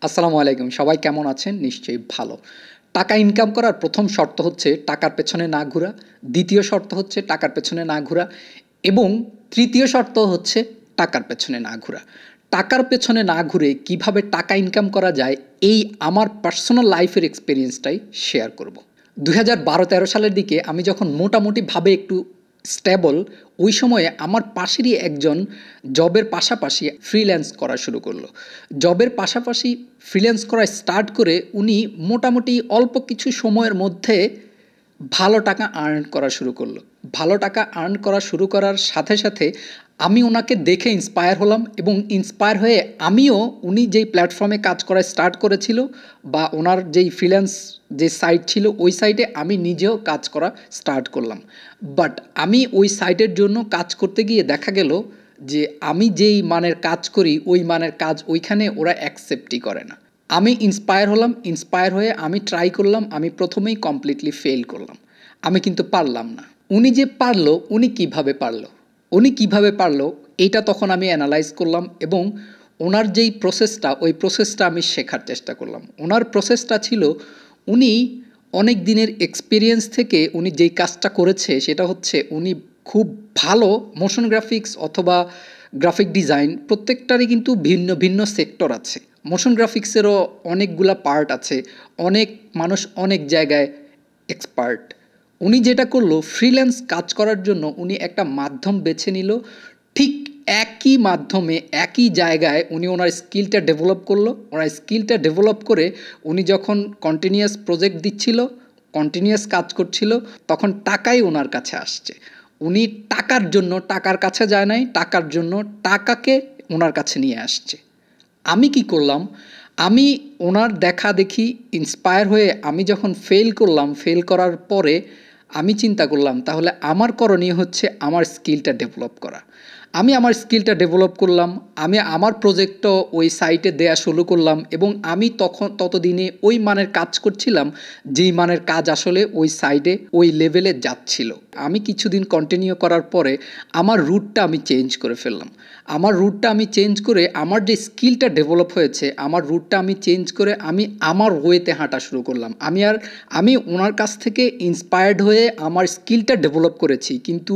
আসসালামু আলাইকুম। সবাই কেমন আছেন? নিশ্চয়ই ভালো। টাকা ইনকাম করার ১ম শর্ত হচ্ছে টাকার পেছনে না ঘুরা। ২য় শর্ত হচ্ছে টাকার পেছনে না ঘুরা এবং ৩য় শর্ত হচ্ছে টাকার পেছনে না ঘুরা। টাকার পেছনে না ঘুরে কিভাবে টাকা ইনকাম করা যায় এই আমার পার্সোনাল লাইফের এক্সপেরিয়েন্সটাই শেয়ার করব। ২০১২-১৩ সালের দিকে আমি যখন মোটামুটিভাবে একটু স্টেবল, ওই সময়ে আমার পাশেরই একজন জবের পাশাপাশি ফ্রিল্যান্স করা শুরু করলো। জবের পাশাপাশি ফ্রিল্যান্স করা স্টার্ট করে উনি মোটামুটি অল্প কিছু সময়ের মধ্যে ভালো টাকা আর্ন করা শুরু করলো। ভালো টাকা আর্ন করা শুরু করার সাথে সাথে আমি ওনাকে দেখে ইন্সপায়ার হলাম এবং ইন্সপায়ার হয়ে আমিও উনি যেই প্ল্যাটফর্মে কাজ করা স্টার্ট করেছিল বা ওনার যেই ফ্রিল্যান্স যে সাইট ছিল ওই সাইটে আমি নিজেও কাজ করা স্টার্ট করলাম। বাট আমি ওই সাইটের জন্য কাজ করতে গিয়ে দেখা গেল যে আমি যেই মানের কাজ করি ওই মানের কাজ ওইখানে ওরা অ্যাকসেপ্টই করে না। আমি ইন্সপায়ার হলাম, ইন্সপায়ার হয়ে আমি ট্রাই করলাম, আমি প্রথমেই কমপ্লিটলি ফেল করলাম। আমি কিন্তু পারলাম না। উনি যে পারলো, উনি কিভাবে পারলো? উনি কিভাবে পারলো এইটা তখন আমি অ্যানালাইজ করলাম এবং ওনার যেই প্রসেসটা ওই প্রসেসটা আমি শেখার চেষ্টা করলাম। ওনার প্রসেসটা ছিল উনি অনেক দিনের এক্সপিরিয়েন্স থেকে উনি যেই কাজটা করেছে সেটা হচ্ছে উনি খুব ভালো মোশন গ্রাফিক্স অথবা গ্রাফিক ডিজাইন প্রত্যেকটারই কিন্তু ভিন্ন ভিন্ন সেক্টর আছে। মোশন গ্রাফিক্সেরও অনেকগুলা পার্ট আছে, অনেক মানুষ অনেক জায়গায় এক্সপার্ট। উনি যেটা করলো ফ্রিল্যান্স কাজ করার জন্য উনি একটা মাধ্যম বেছে নিল। ঠিক একই মাধ্যমে একই জায়গায় উনি ওনার স্কিলটা ডেভেলপ করলো। ওনার স্কিলটা ডেভেলপ করে উনি যখন কন্টিনিউয়াস প্রজেক্ট দিচ্ছিল, কন্টিনিউয়াস কাজ করছিল, তখন টাকাই ওনার কাছে আসছে। উনি টাকার জন্য টাকার কাছে যায় নাই, টাকার জন্য টাকাকে ওনার কাছে নিয়ে আসছে। আমি কি করলাম? আমি ওনার দেখা দেখি ইন্সপায়ার হয়ে আমি যখন ফেল করলাম, ফেল করার পরে আমি চিন্তা করলাম তাহলে আমার করণীয় হচ্ছে আমার স্কিলটা ডেভেলপ করা। আমি আমার স্কিলটা ডেভেলপ করলাম, আমি আমার প্রজেক্টও ওই সাইটে দেয়া শুরু করলাম এবং আমি ততদিনে ওই মানের কাজ করছিলাম যেই মানের কাজ আসলে ওই সাইডে ওই লেভেলে যাচ্ছিল। আমি কিছুদিন কন্টিনিউ করার পরে আমার রুটটা আমি চেঞ্জ করে ফেললাম। আমার রুটটা আমি চেঞ্জ করে আমার যে স্কিলটা ডেভেলপ হয়েছে আমার রুটটা আমি চেঞ্জ করে আমি আমার ওয়েতে হাঁটা শুরু করলাম। আমি ওনার কাছ থেকে ইন্সপায়ার্ড হয়ে আমার স্কিলটা ডেভেলপ করেছি, কিন্তু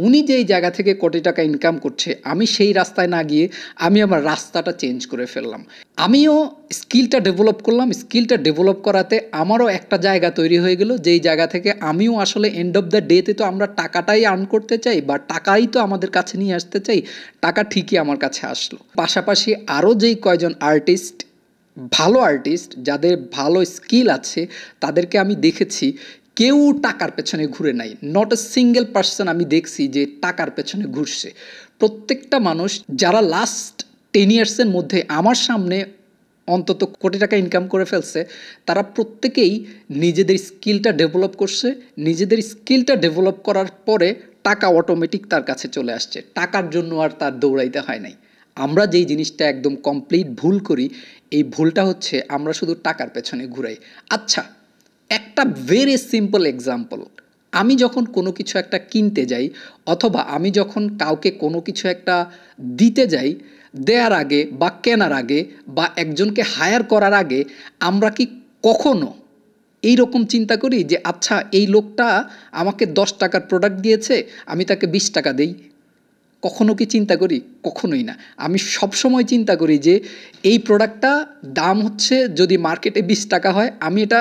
উনি যেই জায়গা থেকে কোটি টাকা ইনকাম করছে আমি সেই রাস্তায় না গিয়ে আমি আমার রাস্তাটা চেঞ্জ করে ফেললাম। আমিও স্কিলটা ডেভেলপ করলাম, স্কিলটা ডেভেলপ করাতে আমারও একটা জায়গা তৈরি হয়ে গেল যেই জায়গা থেকে আমিও আসলে এন্ড অফ দ্য ডেতে তো আমরা টাকাটাই আর্ন করতে চাই বা টাকাই তো আমাদের কাছে নিয়ে আসতে চাই, টাকা ঠিকই আমার কাছে আসলো। পাশাপাশি আরও যেই কয়জন আর্টিস্ট, ভালো আর্টিস্ট যাদের ভালো স্কিল আছে তাদেরকে আমি দেখেছি কেউ টাকার পেছনে ঘুরে নাই। নট এ সিঙ্গেল পার্সন আমি দেখছি যে টাকার পেছনে ঘুরছে। প্রত্যেকটা মানুষ যারা লাস্ট 10 ইয়ার্সের মধ্যে আমার সামনে অন্তত কোটি টাকা ইনকাম করে ফেলছে তারা প্রত্যেকেই নিজেদের স্কিলটা ডেভেলপ করছে। নিজেদের স্কিলটা ডেভেলপ করার পরে টাকা অটোমেটিক তার কাছে চলে আসছে, টাকার জন্য আর তার দৌড়াইতে হয় নাই। আমরা যেই জিনিসটা একদম কমপ্লিট ভুল করি এই ভুলটা হচ্ছে আমরা শুধু টাকার পেছনে ঘুরাই। আচ্ছা, একটা ভেরি সিম্পল এক্সাম্পল, আমি যখন কোনো কিছু একটা কিনতে যাই অথবা আমি যখন কাউকে কোনো কিছু একটা দিতে যাই, দেওয়ার আগে বা কেনার আগে বা একজনকে হায়ার করার আগে আমরা কি কখনো এই রকম চিন্তা করি যে আচ্ছা এই লোকটা আমাকে 10 টাকার প্রোডাক্ট দিয়েছে আমি তাকে 20 টাকা দেই? কখনো কি চিন্তা করি? কখনোই না। আমি সবসময় চিন্তা করি যে এই প্রোডাক্টটা দাম হচ্ছে যদি মার্কেটে 20 টাকা হয় আমি এটা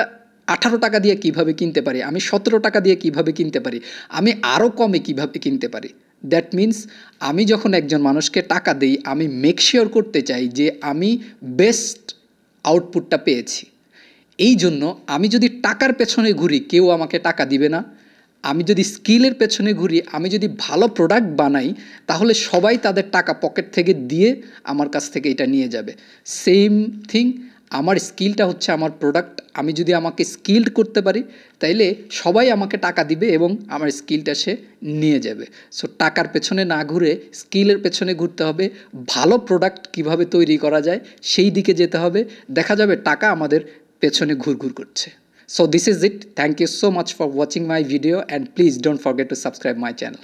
18 টাকা দিয়ে কিভাবে কিনতে পারি, আমি 17 টাকা দিয়ে কিভাবে কিনতে পারি, আমি আরও কমে কিভাবে কিনতে পারি। দ্যাট মিন্স আমি যখন একজন মানুষকে টাকা দিই আমি মেক শিওর করতে চাই যে আমি বেস্ট আউটপুটটা পেয়েছি। এই জন্য আমি যদি টাকার পেছনে ঘুরি কেউ আমাকে টাকা দিবে না। আমি যদি স্কিলের পেছনে ঘুরি, আমি যদি ভালো প্রোডাক্ট বানাই তাহলে সবাই তাদের টাকা পকেট থেকে দিয়ে আমার কাছ থেকে এটা নিয়ে যাবে। সেম থিং, আমার স্কিলটা হচ্ছে আমার প্রোডাক্ট। আমি যদি আমাকে স্কিলড করতে পারি তাইলে সবাই আমাকে টাকা দিবে এবং আমার স্কিলটা সে নিয়ে যাবে। সো টাকার পেছনে না ঘুরে স্কিলের পেছনে ঘুরতে হবে। ভালো প্রোডাক্ট কিভাবে তৈরি করা যায় সেই দিকে যেতে হবে, দেখা যাবে টাকা আমাদের পেছনে ঘুরঘুর করছে। So this is it. Thank you so much for watching my video and please don't forget to subscribe my channel.